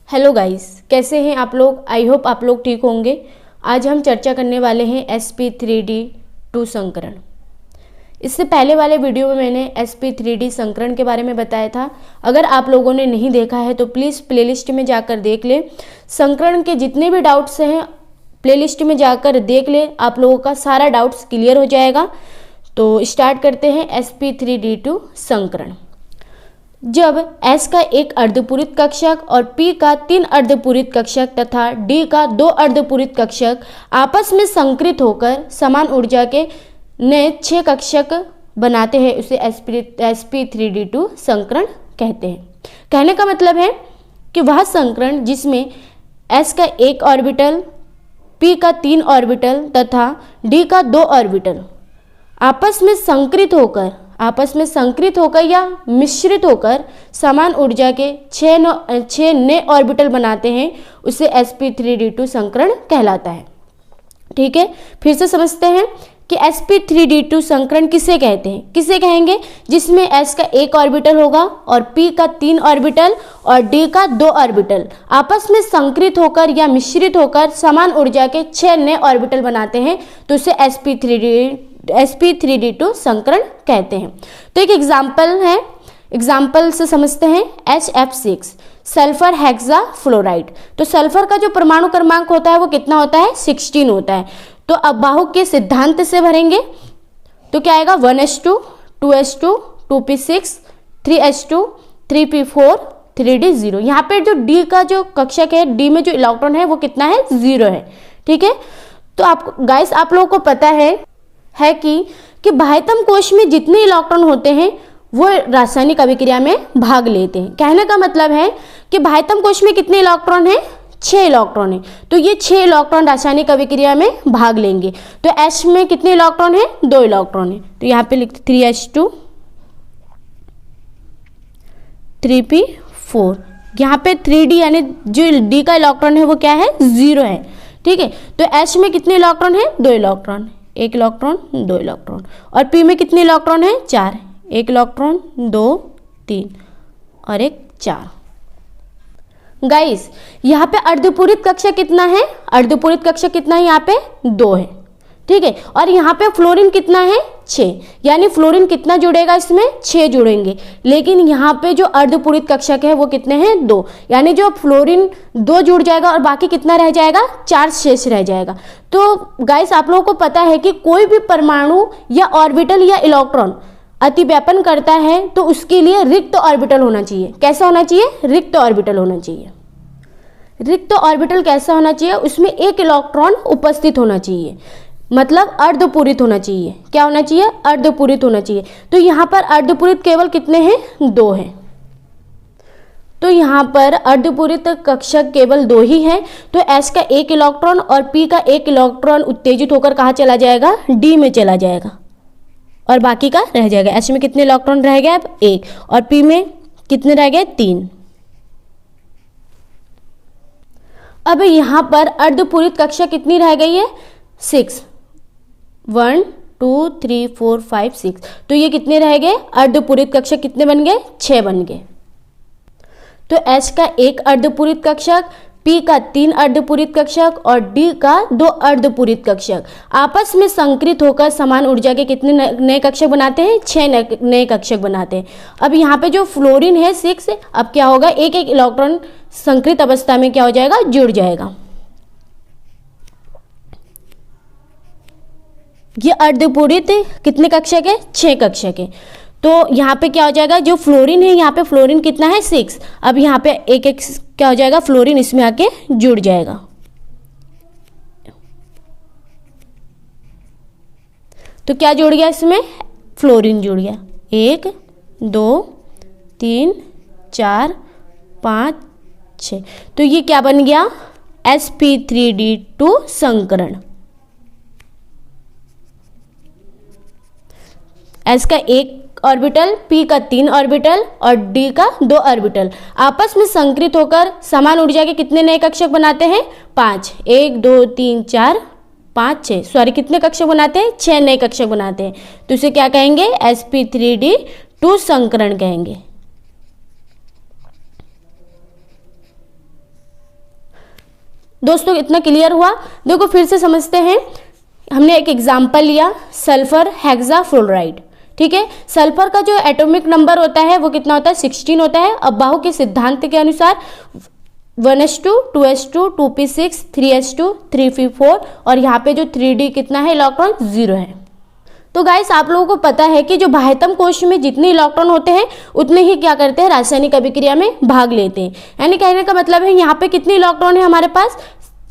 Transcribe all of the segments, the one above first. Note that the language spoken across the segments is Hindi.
हेलो गाइस, कैसे हैं आप लोग। आई होप आप लोग ठीक होंगे। आज हम चर्चा करने वाले हैं sp3d2 संकरण। इससे पहले वाले वीडियो में मैंने sp3d संकरण के बारे में बताया था। अगर आप लोगों ने नहीं देखा है तो प्लीज़ प्लेलिस्ट में जाकर देख ले। संकरण के जितने भी डाउट्स हैं प्लेलिस्ट में जाकर देख ले, आप लोगों का सारा डाउट्स क्लियर हो जाएगा। तो स्टार्ट करते हैं sp3d2 संकरण। जब S का एक अर्धपूरित कक्षक और P का 3 अर्धपूरित कक्षक तथा D का 2 अर्धपूरित कक्षक आपस में संकृत होकर समान ऊर्जा के नए 6 कक्षक बनाते हैं, उसे sp3d2 संकरण कहते हैं। कहने का मतलब है कि वह संकरण जिसमें S का एक ऑर्बिटल, P का 3 ऑर्बिटल तथा D का 2 ऑर्बिटल आपस में संकृत होकर या मिश्रित होकर समान ऊर्जा के 6 नए ऑर्बिटल बनाते हैं, उसे sp3d2 संकरण कहलाता है। ठीक है, फिर से समझते हैं कि sp3d2 संकरण किसे कहते हैं। किसे कहेंगे? जिसमें s का एक ऑर्बिटल होगा और p का 3 ऑर्बिटल और d का 2 ऑर्बिटल आपस में संकृत होकर या मिश्रित होकर समान ऊर्जा के 6 नए ऑर्बिटल बनाते हैं, तो उसे sp3d2 संकरण कहते हैं। तो एक एग्जाम्पल से समझते हैं। HF6 sulphur hexa fluoride. तो सल्फर का जो परमाणु क्रमांक होता है वो कितना होता है? 16 होता है। तो अब बाहु के सिद्धांत से भरेंगे तो क्या आएगा? 1s2 2s2 2p6 3s2 3p4 3d0। यहाँ पे जो D का जो कक्षक है, D में जो इलेक्ट्रॉन है वो कितना है? 0 है। ठीक है, तो आप लोगों को पता है कि बाह्यतम कोश में जितने इलेक्ट्रॉन होते हैं वो रासायनिक अभिक्रिया में भाग लेते हैं। कहने का मतलब है कि बाह्यतम कोश में कितने इलेक्ट्रॉन हैं? 6 इलेक्ट्रॉन हैं। तो ये 6 इलेक्ट्रॉन रासायनिक अभिक्रिया में भाग लेंगे। तो H में कितने इलेक्ट्रॉन हैं? 2 इलेक्ट्रॉन हैं। तो यहाँ पे लिखते 3s2 3p4। यहाँ पे 3d यानी जो D का इलेक्ट्रॉन है वो क्या है? 0 है। ठीक है, तो H में कितने इलेक्ट्रॉन है? 2 इलेक्ट्रॉन, 1 इलेक्ट्रॉन 2 इलेक्ट्रॉन। और P में कितने इलेक्ट्रॉन है? 4, 1 इलेक्ट्रॉन 2 3 और 1 4। गाइस यहाँ पे अर्धपूरित कक्षक कितना है? अर्धपूरित कक्षक कितना है? यहाँ पे 2 है। ठीक है, और यहाँ पे फ्लोरीन कितना है? 6, यानी फ्लोरीन कितना जुड़ेगा इसमें? 6 जुड़ेंगे। लेकिन यहाँ पे जो अर्धपूरित कक्षक है वो कितने हैं? 2, यानी जो फ्लोरीन 2 जुड़ जाएगा और बाकी कितना रह जाएगा? 4 शेष रह जाएगा। तो गाइस आप लोगों को पता है कि कोई भी परमाणु या ऑर्बिटल या इलेक्ट्रॉन अतिव्यापन करता है तो उसके लिए रिक्त ऑर्बिटल होना चाहिए। कैसा होना चाहिए? रिक्त ऑर्बिटल होना चाहिए। रिक्त ऑर्बिटल कैसा होना चाहिए? उसमें एक इलेक्ट्रॉन उपस्थित होना चाहिए, मतलब अर्धपूरित होना चाहिए। क्या होना चाहिए? अर्धपूरित होना चाहिए। तो यहाँ पर अर्धपूरित केवल कितने हैं? 2 हैं। तो यहाँ पर अर्धपूरित कक्षक केवल 2 ही है। तो S का एक इलेक्ट्रॉन और P का एक इलेक्ट्रॉन उत्तेजित होकर कहाँ चला जाएगा? D में चला जाएगा और बाकी का रह जाएगा। S में कितने इलेक्ट्रॉन रह गए? अब 1, और P में कितने रह गए? 3। अब यहाँ पर अर्धपूरित कक्षक कितनी रह गई है? 6, 1 2 3 4 5 6। तो ये कितने रह गए? अर्धपूरित कक्षक कितने बन गए? 6 बन गए। तो H का एक अर्धपूरित कक्षक, P का 3 अर्धपूरित कक्षक और D का 2 अर्धपूरित कक्षक आपस में संकृत होकर समान ऊर्जा के कितने नए कक्षक बनाते हैं? 6 नए कक्षक बनाते हैं। अब यहाँ पे जो फ्लोरीन है 6, अब क्या होगा? एक इलेक्ट्रॉन संकृत अवस्था में क्या हो जाएगा? जुड़ जाएगा। ये अर्धपूरित कितने कक्षक है? 6 कक्षक है। तो यहाँ पे क्या हो जाएगा? जो फ्लोरीन है, यहाँ पे फ्लोरीन कितना है? 6। अब यहाँ पे एक क्या हो जाएगा? फ्लोरीन इसमें आके जुड़ जाएगा। तो क्या जुड़ गया इसमें? फ्लोरीन जुड़ गया। 1 2 3 4 5 6। तो ये क्या बन गया? sp3d2 संकरण। S का एक ऑर्बिटल, P का 3 ऑर्बिटल और D का 2 ऑर्बिटल आपस में संकृत होकर समान ऊर्जा के कितने नए कक्षक बनाते हैं? 5, 1 2 3 4 5 6। सॉरी, कितने कक्षक बनाते हैं? 6 नए कक्षक बनाते हैं। तो इसे क्या कहेंगे? sp3d2 संकरण कहेंगे। दोस्तों इतना क्लियर हुआ? देखो फिर से समझते हैं। हमने एक एग्जाम्पल लिया, सल्फर हेक्साफ्लोराइड, ठीक है। सल्फर का जो एटॉमिक नंबर होता है वो कितना होता है? 16 होता है। अब बाहु के सिद्धांत के अनुसार 1s2, 2s2, 2p6, 3s2, 3p4 और यहाँ पे जो 3d कितना है इलेक्ट्रॉन? 0 है। तो गाइस आप लोगों को पता है कि जो बाह्यतम कोश में जितने इलेक्ट्रॉन होते हैं उतने ही क्या करते हैं? रासायनिक अभिक्रिया में भाग लेते हैं। यानी कहने का मतलब है यहाँ पे कितने इलेक्ट्रॉन है हमारे पास?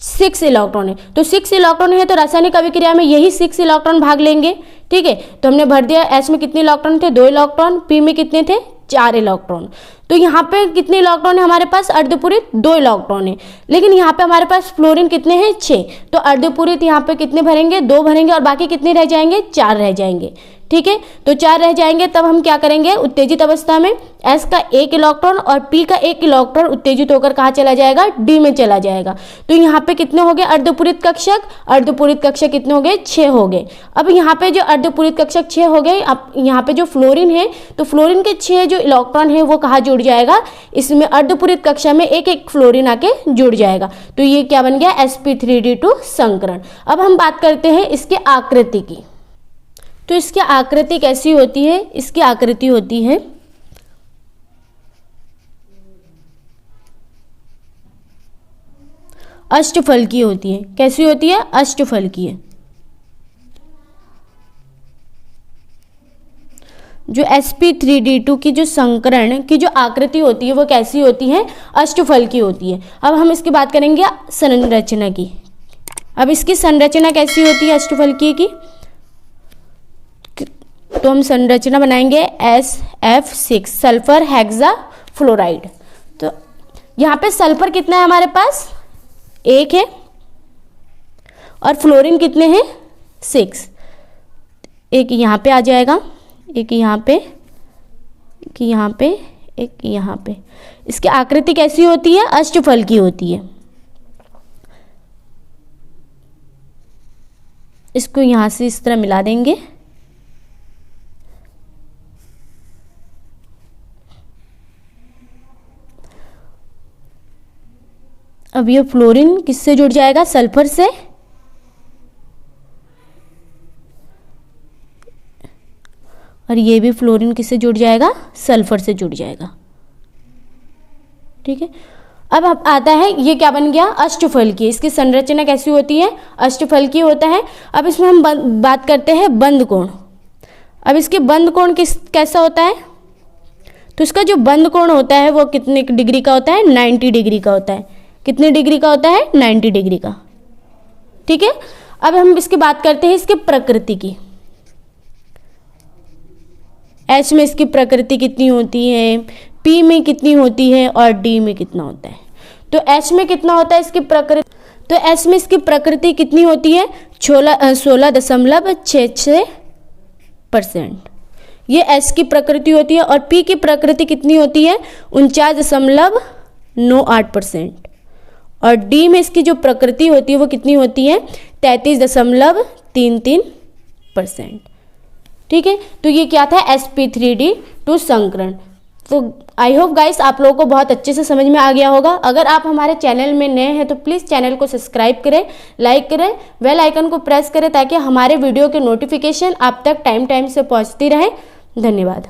6 इलेक्ट्रॉन है। तो 6 इलेक्ट्रॉन है तो रासायनिक अभिक्रिया में यही 6 इलेक्ट्रॉन भाग लेंगे, ठीक है। तो हमने भर दिया। एस में कितने इलेक्ट्रॉन थे? 2 इलेक्ट्रॉन। पी में कितने थे? 4 इलेक्ट्रॉन। तो यहाँ पे कितने इलेक्ट्रॉन है हमारे पास? अर्धपूरित 2 इलेक्ट्रॉन है। लेकिन यहाँ पे हमारे पास फ्लोरीन कितने हैं? 6। तो अर्धपूरित यहाँ पे कितने भरेंगे? 2 भरेंगे और बाकी कितने रह जाएंगे? 4 रह जाएंगे, ठीक है। तो 4 रह जाएंगे। तब हम क्या करेंगे? उत्तेजित अवस्था में एस का 1 इलेक्ट्रॉन और पी का 1 इलेक्ट्रॉन उत्तेजित होकर कहाँ चला जाएगा? डी में चला जाएगा। तो यहाँ पे कितने हो गए अर्धपूरित कक्षक? अर्धपूरित कक्षक कितने हो गए? 6 हो गए। अब यहाँ पे जो अर्धपूरित कक्षक 6 हो गए, अब यहाँ पे जो फ्लोरीन है तो फ्लोरीन के 6 जो इलेक्ट्रॉन है वो कहाँ जुड़ जाएगा? इसमें अर्धपूरित कक्षा में एक एक फ्लोरीन आके जुड़ जाएगा। तो ये क्या बन गया? sp3d2 संकरण। अब हम बात करते हैं इसके आकृति की। तो इसकी आकृति कैसी होती है? इसकी आकृति होती है अष्टफलकीय होती है। कैसी होती है? अष्टफलकीय। जो sp3d2 की जो संकरण की जो आकृति होती है वो कैसी होती है? अष्टफलकीय होती है। अब हम इसकी बात करेंगे संरचना की। अब इसकी संरचना कैसी होती है अष्टफलकीय की? तो हम संरचना बनाएंगे SF6 सल्फर हेक्साफ्लोराइड। तो यहाँ पे सल्फर कितना है हमारे पास? 1 है और फ्लोरीन कितने हैं? 6। एक यहाँ पे आ जाएगा, एक यहाँ पे, एक यहाँ पे, एक यहाँ पे। इसकी आकृति कैसी होती है? अष्टफलकीय होती है। इसको यहाँ से इस तरह मिला देंगे। अब ये फ्लोरीन किससे जुड़ जाएगा? सल्फर से। और ये भी फ्लोरीन किससे जुड़ जाएगा? सल्फर से जुड़ जाएगा, ठीक है। अब आता है ये क्या बन गया? अष्टफलकीय। इसकी संरचना कैसी होती है? अष्टफलकीय होता है। अब इसमें हम बात करते हैं बंद कोण। अब इसके बंद कोण कैसा होता है? तो इसका जो बंद कोण होता है वो कितने डिग्री का होता है? 90 डिग्री का होता है। कितने डिग्री का होता है? 90 डिग्री का, ठीक है। अब हम इसकी बात करते हैं इसके प्रकृति की। H में इसकी प्रकृति कितनी होती है? P में कितनी होती है? और D में कितना होता है? तो H में कितना होता है इसकी प्रकृति? तो H में इसकी प्रकृति कितनी होती है? 16.66%। ये H की प्रकृति होती है। और P की प्रकृति कितनी होती है? 49.98%। और D में इसकी जो प्रकृति होती है वो कितनी होती है? 33.33%, ठीक है। तो ये क्या था? sp3d2 संकरण। तो आई होप गाइस आप लोगों को बहुत अच्छे से समझ में आ गया होगा। अगर आप हमारे चैनल में नए हैं तो प्लीज़ चैनल को सब्सक्राइब करें, लाइक करें, बेल आइकन को प्रेस करें ताकि हमारे वीडियो के नोटिफिकेशन आप तक टाइम से पहुंचती रहे। धन्यवाद।